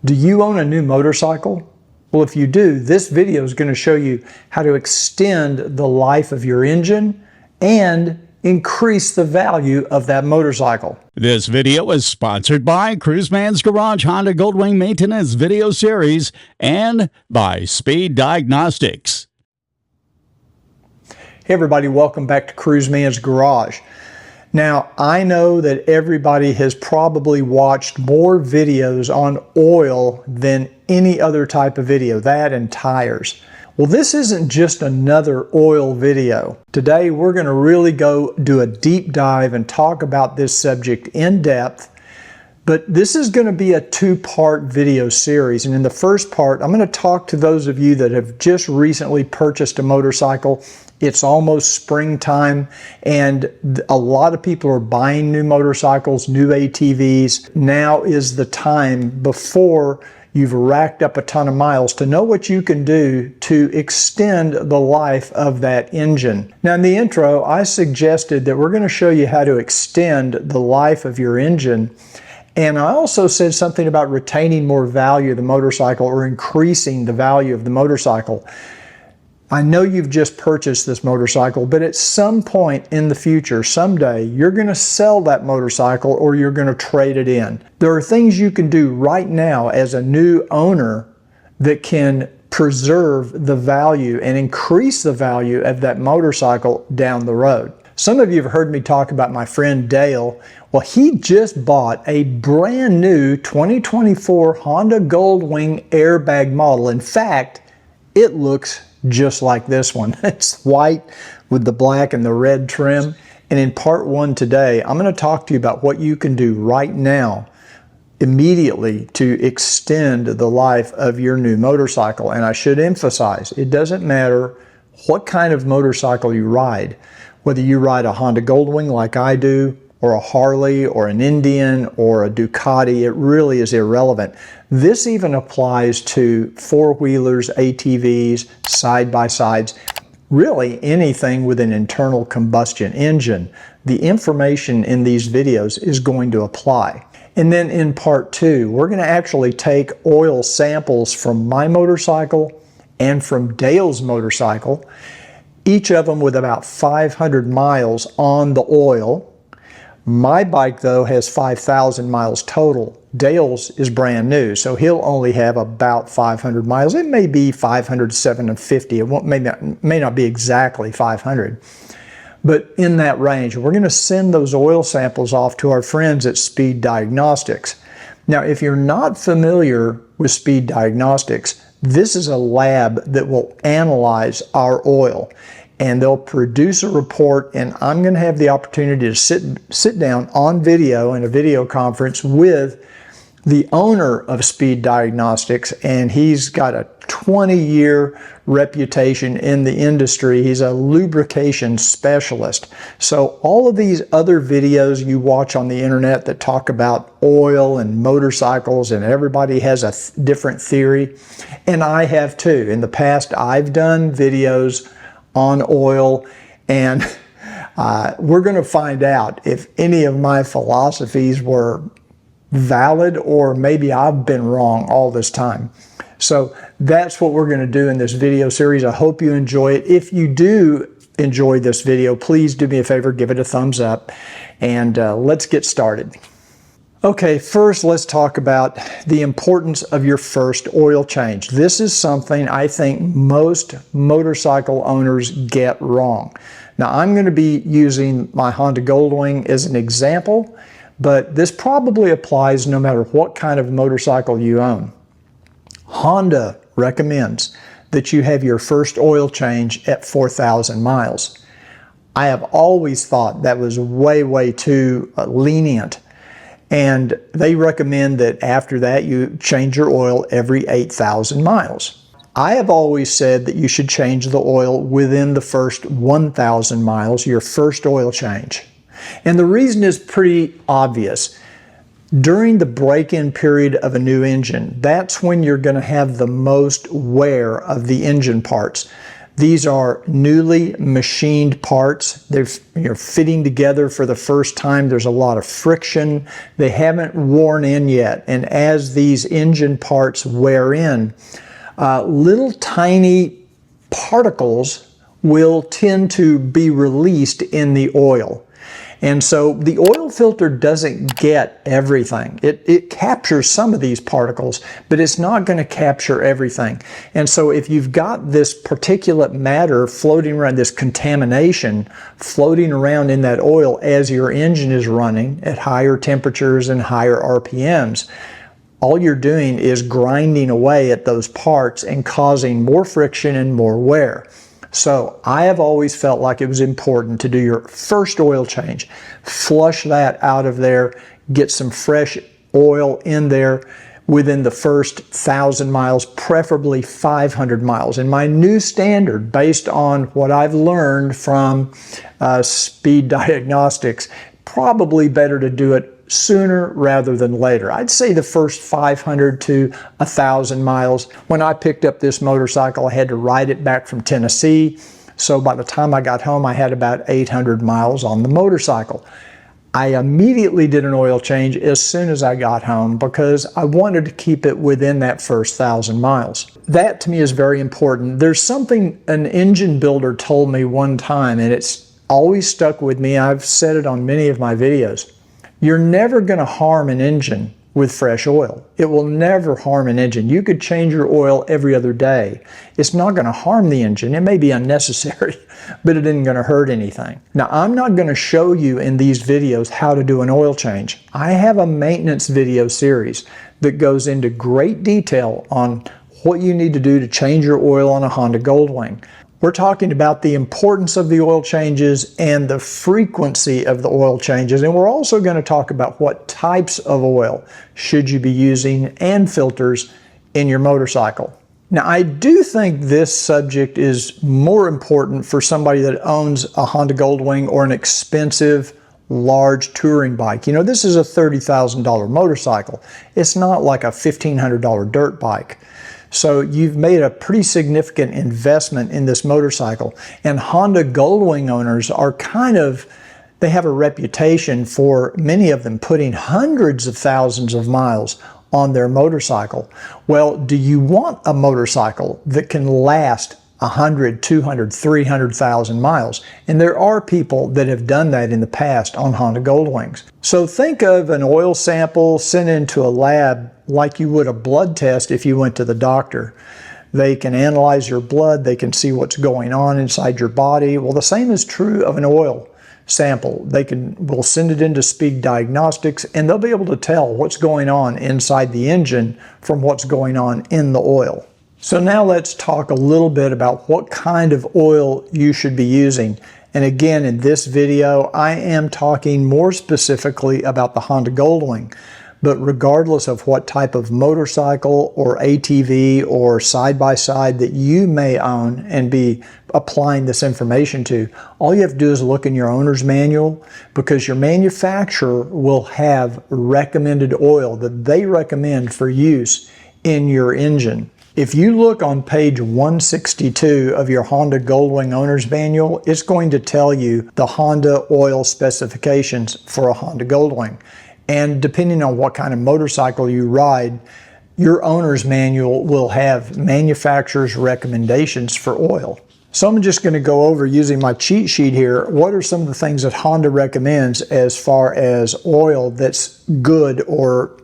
Do you own a new motorcycle? Well, if you do, this video is going to show you how to extend the life of your engine and increase the value of that motorcycle. This video is sponsored by Cruiseman's Garage Honda Goldwing Maintenance Video Series and by Speed Diagnostics. Hey everybody, welcome back to Cruiseman's Garage. Now, I know that everybody has probably watched more videos on oil than any other type of video, that and tires. Well, this isn't just another oil video. Today, we're going to really go do a deep dive and talk about this subject in depth. But this is going to be a two-part video series. And in the first part, I'm going to talk to those of you that have just recently purchased a motorcycle. It's almost springtime, and a lot of people are buying new motorcycles, new ATVs. Now is the time, before you've racked up a ton of miles, to know what you can do to extend the life of that engine. Now, in the intro, I suggested that we're going to show you how to extend the life of your engine. And I also said something about retaining more value of the motorcycle or increasing the value of the motorcycle. I know you've just purchased this motorcycle, but at some point in the future, someday, you're going to sell that motorcycle or you're going to trade it in. There are things you can do right now as a new owner that can preserve the value and increase the value of that motorcycle down the road. Some of you have heard me talk about my friend Dale. Well, he just bought a brand new 2024 Honda Goldwing airbag model. In fact, it looks just like this one. It's white with the black and the red trim. And in part one today, I'm going to talk to you about what you can do right now, immediately, to extend the life of your new motorcycle. And I should emphasize, it doesn't matter what kind of motorcycle you ride, whether you ride a Honda Goldwing like I do, or a Harley, or an Indian, or a Ducati. It really is irrelevant. This even applies to four-wheelers, ATVs, side-by-sides, really anything with an internal combustion engine. The information in these videos is going to apply. And then in part two, we're going to actually take oil samples from my motorcycle and from Dale's motorcycle, each of them with about 500 miles on the oil. My bike, though, has 5,000 miles total. Dale's is brand new, so he'll only have about 500 miles. It may be 500, 750. It may not be exactly 500. But in that range, we're going to send those oil samples off to our friends at Speed Diagnostics. Now, if you're not familiar with Speed Diagnostics, this is a lab that will analyze our oil. And they'll produce a report, and I'm going to have the opportunity to sit down on video in a video conference with the owner of Speed Diagnostics, and he's got a 20-year reputation in the industry. He's a lubrication specialist. So all of these other videos you watch on the internet that talk about oil and motorcycles, and everybody has a different theory, and I have too. In the past, I've done videos on oil, and we're going to find out if any of my philosophies were valid, or maybe I've been wrong all this time. So that's what we're going to do in this video series. I hope you enjoy it. If you do enjoy this video, please do me a favor, give it a thumbs up, and let's get started. Okay, first let's talk about the importance of your first oil change. This is something I think most motorcycle owners get wrong. Now, I'm going to be using my Honda Goldwing as an example, but this probably applies no matter what kind of motorcycle you own. Honda recommends that you have your first oil change at 4,000 miles. I have always thought that was way too lenient. And they recommend that after that you change your oil every 8,000 miles. I have always said that you should change the oil within the first 1,000 miles, your first oil change. And the reason is pretty obvious. During the break-in period of a new engine, that's when you're going to have the most wear of the engine parts. These are newly machined parts. They're fitting together for the first time. There's a lot of friction. They haven't worn in yet. And as these engine parts wear in, little tiny particles will tend to be released in the oil. And so the oil filter doesn't get everything. It captures some of these particles, but it's not going to capture everything. And so if you've got this particulate matter floating around, this contamination floating around in that oil as your engine is running at higher temperatures and higher RPMs, all you're doing is grinding away at those parts and causing more friction and more wear. So I have always felt like it was important to do your first oil change, flush that out of there, get some fresh oil in there within the first 1,000 miles, preferably 500 miles. And my new standard, based on what I've learned from speed diagnostics, probably better to do it sooner rather than later. I'd say the first 500 to 1,000 miles. When I picked up this motorcycle, I had to ride it back from Tennessee. So by the time I got home, I had about 800 miles on the motorcycle. I immediately did an oil change as soon as I got home because I wanted to keep it within that first 1,000 miles. That to me is very important. There's something an engine builder told me one time, and it's always stuck with me. I've said it on many of my videos. You're never going to harm an engine with fresh oil. It will never harm an engine. You could change your oil every other day. It's not going to harm the engine. It may be unnecessary, but it isn't going to hurt anything. Now, I'm not going to show you in these videos how to do an oil change. I have a maintenance video series that goes into great detail on what you need to do to change your oil on a Honda Goldwing. We're talking about the importance of the oil changes and the frequency of the oil changes. And we're also going to talk about what types of oil should you be using and filters in your motorcycle. Now, I do think this subject is more important for somebody that owns a Honda Goldwing or an expensive, large touring bike. You know, this is a $30,000 motorcycle. It's not like a $1,500 dirt bike. So you've made a pretty significant investment in this motorcycle. And Honda Goldwing owners are they have a reputation for, many of them, putting hundreds of thousands of miles on their motorcycle. Well, do you want a motorcycle that can last 100, 200, 300,000 miles? And there are people that have done that in the past on Honda Goldwings. So think of an oil sample sent into a lab like you would a blood test if you went to the doctor. They can analyze your blood, they can see what's going on inside your body. Well, the same is true of an oil sample. We'll send it into speed diagnostics and they'll be able to tell what's going on inside the engine from what's going on in the oil. So now let's talk a little bit about what kind of oil you should be using. And again, in this video, I am talking more specifically about the Honda Goldwing. But regardless of what type of motorcycle or ATV or side-by-side that you may own and be applying this information to, all you have to do is look in your owner's manual, because your manufacturer will have recommended oil that they recommend for use in your engine. If you look on page 162 of your Honda Goldwing owner's manual, it's going to tell you the Honda oil specifications for a Honda Goldwing. And depending on what kind of motorcycle you ride, your owner's manual will have manufacturer's recommendations for oil. So I'm just going to go over, using my cheat sheet here, what are some of the things that Honda recommends as far as oil that's good or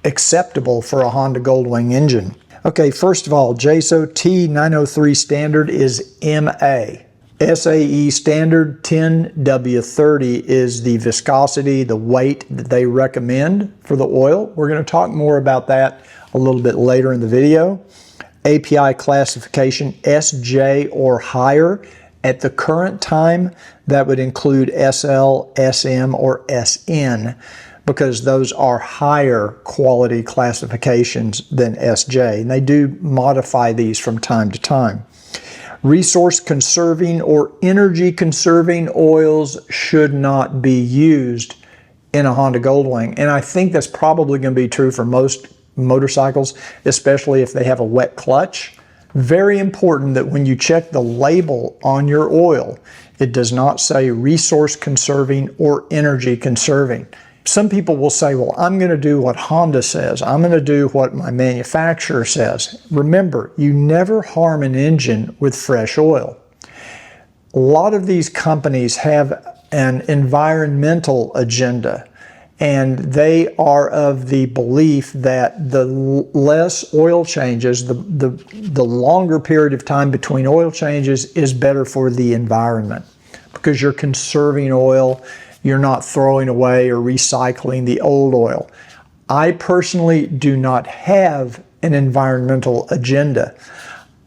acceptable for a Honda Goldwing engine. Okay, first of all, JSO T903 standard is MA. SAE standard 10W30 is the viscosity, the weight that they recommend for the oil. We're going to talk more about that a little bit later in the video. API classification SJ or higher. At the current time, that would include SL, SM, or SN, because those are higher quality classifications than SJ. And they do modify these from time to time. Resource conserving or energy conserving oils should not be used in a Honda Goldwing. And I think that's probably going to be true for most motorcycles, especially if they have a wet clutch. Very important that when you check the label on your oil, it does not say resource conserving or energy conserving. Some people will say, well, I'm going to do what Honda says. I'm going to do what my manufacturer says. Remember, you never harm an engine with fresh oil. A lot of these companies have an environmental agenda, and they are of the belief that the less oil changes, the longer period of time between oil changes is better for the environment because you're conserving oil. You're not throwing away or recycling the old oil. I personally do not have an environmental agenda.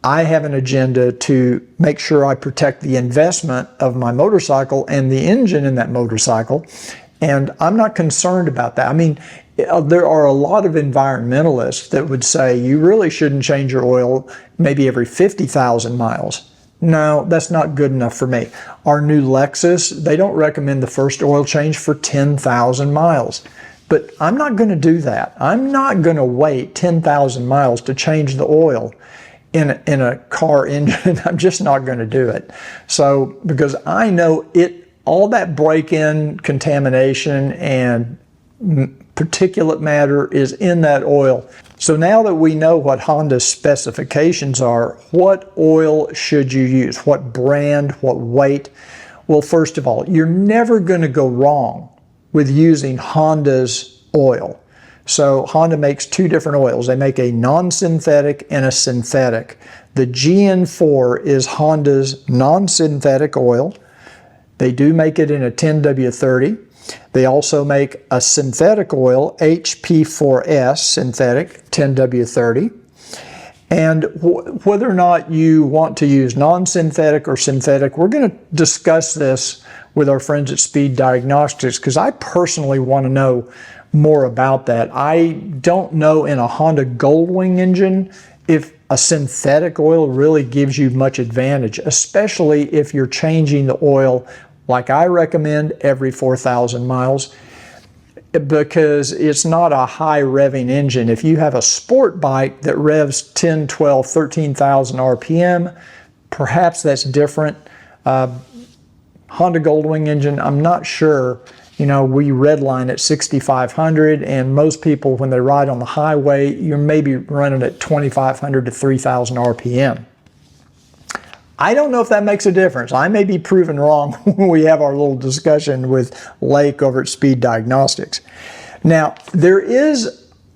I have an agenda to make sure I protect the investment of my motorcycle and the engine in that motorcycle, and I'm not concerned about that. I mean, there are a lot of environmentalists that would say you really shouldn't change your oil maybe every 50,000 miles. No, that's not good enough for me. Our new Lexus, they don't recommend the first oil change for 10,000 miles. But I'm not going to do that. I'm not going to wait 10,000 miles to change the oil in a car engine. I'm just not going to do it. So, because I know all that break-in contamination and particulate matter is in that oil. So now that we know what Honda's specifications are, what oil should you use? What brand, what weight? Well, first of all, you're never going to go wrong with using Honda's oil. So Honda makes two different oils. They make a non-synthetic and a synthetic. The GN4 is Honda's non-synthetic oil. They do make it in a 10W30. They also make a synthetic oil, HP4S synthetic, 10W30. And whether or not you want to use non-synthetic or synthetic, we're going to discuss this with our friends at Speed Diagnostics because I personally want to know more about that. I don't know in a Honda Goldwing engine if a synthetic oil really gives you much advantage, especially if you're changing the oil like I recommend every 4,000 miles, because it's not a high revving engine. If you have a sport bike that revs 10, 12, 13,000 RPM, perhaps that's different. Honda Goldwing engine, I'm not sure. You know, we redline at 6,500, and most people, when they ride on the highway, you're maybe running at 2,500 to 3,000 RPM. I don't know if that makes a difference. I may be proven wrong when we have our little discussion with Lake over at Speed Diagnostics. Now, there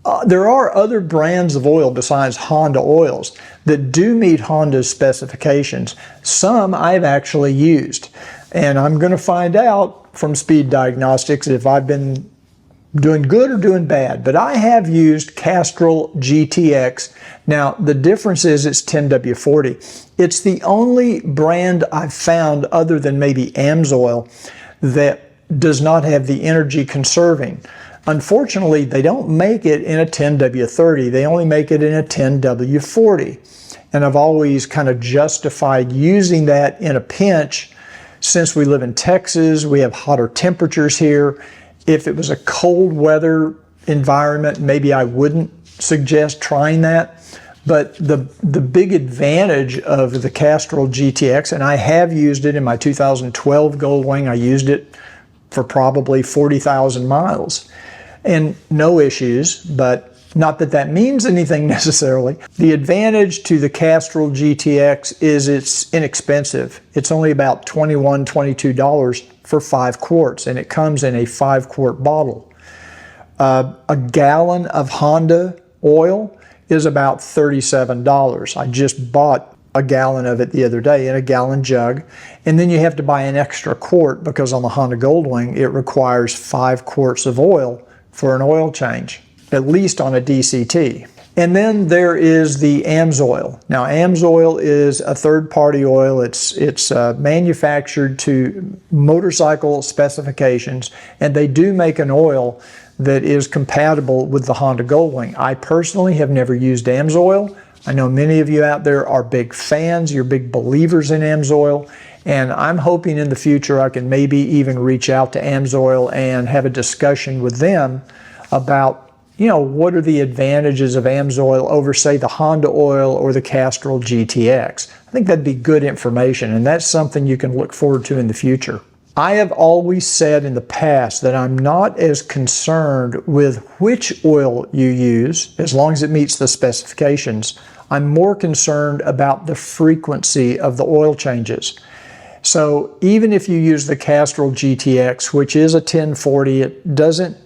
are other brands of oil besides Honda oils that do meet Honda's specifications. Some I've actually used, and I'm going to find out from Speed Diagnostics if I've been doing good or doing bad, but I have used Castrol GTX. Now, the difference is it's 10W40. It's the only brand I've found other than maybe AMSOIL that does not have the energy conserving. Unfortunately, they don't make it in a 10W30. They only make it in a 10W40. And I've always kind of justified using that in a pinch. Since we live in Texas, we have hotter temperatures here. If it was a cold weather environment, maybe I wouldn't suggest trying that. But the big advantage of the Castrol GTX, and I have used it in my 2012 Goldwing, I used it for probably 40,000 miles. And no issues, but not that that means anything necessarily. The advantage to the Castrol GTX is it's inexpensive. It's only about $21, $22 for 5 quarts, and it comes in a 5-quart bottle. A gallon of Honda oil is about $37. I just bought a gallon of it the other day in a gallon jug, and then you have to buy an extra quart because on the Honda Goldwing it requires 5 quarts of oil for an oil change, at least on a DCT. And then there is the AMSOIL. Now, AMSOIL is a third-party oil. It's manufactured to motorcycle specifications, and they do make an oil that is compatible with the Honda Goldwing. I personally have never used AMSOIL. I know many of you out there are big fans, you're big believers in AMSOIL, and I'm hoping in the future I can maybe even reach out to AMSOIL and have a discussion with them about what are the advantages of AMSOIL over, say, the Honda oil or the Castrol GTX. I think that'd be good information, and that's something you can look forward to in the future. I have always said in the past that I'm not as concerned with which oil you use, as long as it meets the specifications. I'm more concerned about the frequency of the oil changes. So even if you use the Castrol GTX, which is a 1040, it doesn't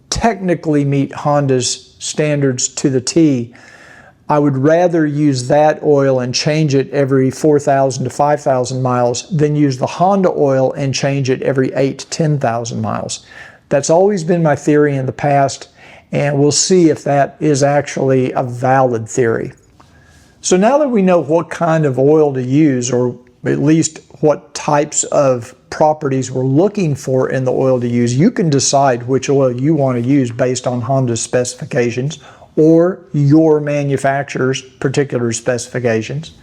technically meet Honda's standards to the T. I would rather use that oil and change it every 4,000 to 5,000 miles than use the Honda oil and change it every 8 to 10,000 miles. That's always been my theory in the past, and we'll see if that is actually a valid theory. So now that we know what kind of oil to use, or at least what types of properties we're looking for in the oil to use, you can decide which oil you want to use based on Honda's specifications or your manufacturer's particular specifications.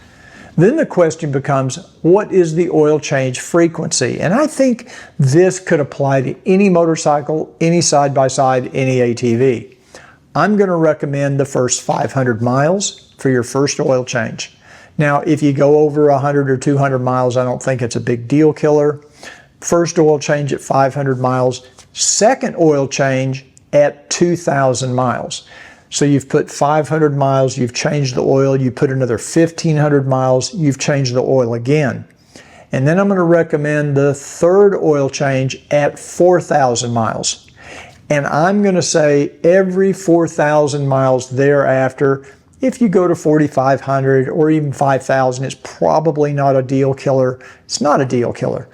Then the question becomes, what is the oil change frequency? And I think this could apply to any motorcycle, any side-by-side, any ATV. I'm going to recommend the first 500 miles for your first oil change. Now, if you go over 100 or 200 miles, I don't think it's a big deal killer. First oil change at 500 miles, second oil change at 2,000 miles. So you've put 500 miles, you've changed the oil, you put another 1,500 miles, you've changed the oil again. And then I'm going to recommend the third oil change at 4,000 miles. And I'm going to say every 4,000 miles thereafter, if you go to 4,500 or even 5,000, it's probably not a deal killer. It's not a deal killer.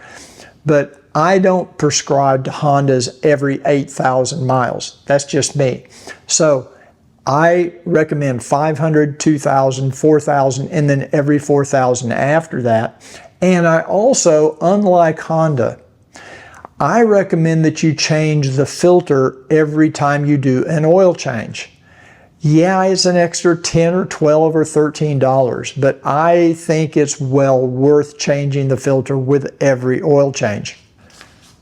But I don't prescribe to Hondas every 8,000 miles. That's just me. So I recommend 500, 2,000, 4,000, and then every 4,000 after that. And I also, unlike Honda, I recommend that you change the filter every time you do an oil change. Yeah, it's an extra $10 or $12 or $13, but I think it's well worth changing the filter with every oil change.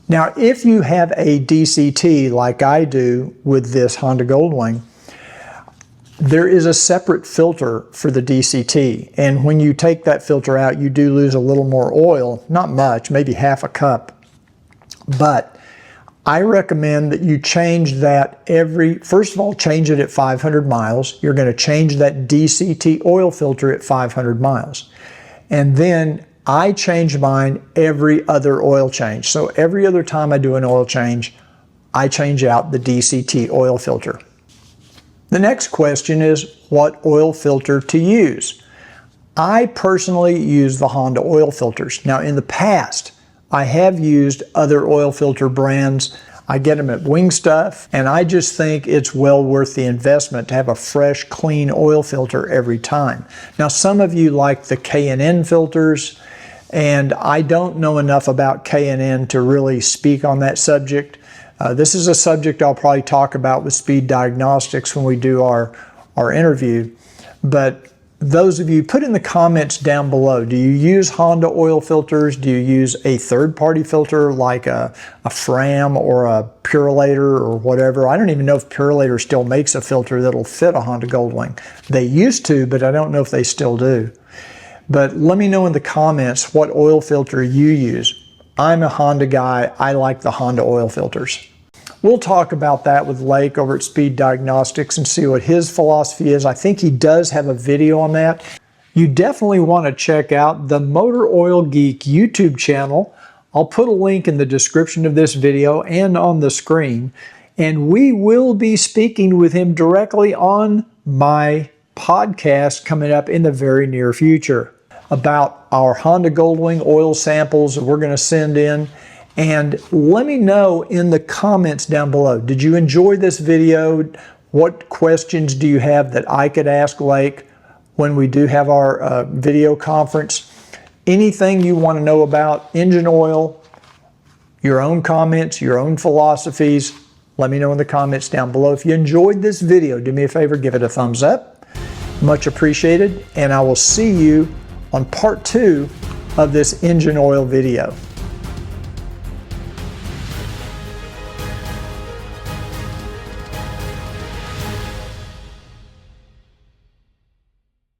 Now, if you have a DCT like I do with this Honda Goldwing, there is a separate filter for the DCT, and when you take that filter out, you do lose a little more oil, not much, maybe half a cup, but I recommend that you change that first of all, change it at 500 miles. You're going to change that DCT oil filter at 500 miles. And then I change mine every other oil change. So every other time I do an oil change, I change out the DCT oil filter. The next question is what oil filter to use. I personally use the Honda oil filters. Now in the past, I have used other oil filter brands. I get them at Wing Stuff, and I just think it's well worth the investment to have a fresh, clean oil filter every time. Now, some of you like the K&N filters, and I don't know enough about K&N to really speak on that subject. This is a subject I'll probably talk about with Speed Diagnostics when we do our interview, but those of you, put in the comments down below, do you use Honda oil filters? Do you use a third-party filter like a Fram or a Purolator or whatever? I don't even know if Purolator still makes a filter that'll fit a Honda Goldwing. They used to, but I don't know if they still do. But let me know in the comments what oil filter you use. I'm a Honda guy. I like the Honda oil filters. We'll talk about that with Lake over at Speed Diagnostics and see what his philosophy is. I think he does have a video on that. You definitely want to check out the Motor Oil Geek YouTube channel. I'll put a link in the description of this video and on the screen. And we will be speaking with him directly on my podcast coming up in the very near future about our Honda Goldwing oil samples that we're going to send in. And let me know in the comments down below, did you enjoy this video? What questions do you have that I could ask Lake when we do have our video conference? Anything you want to know about engine oil, your own comments, your own philosophies, let me know in the comments down below. If you enjoyed this video, do me a favor, give it a thumbs up. Much appreciated. And I will see you on part 2 of this engine oil video.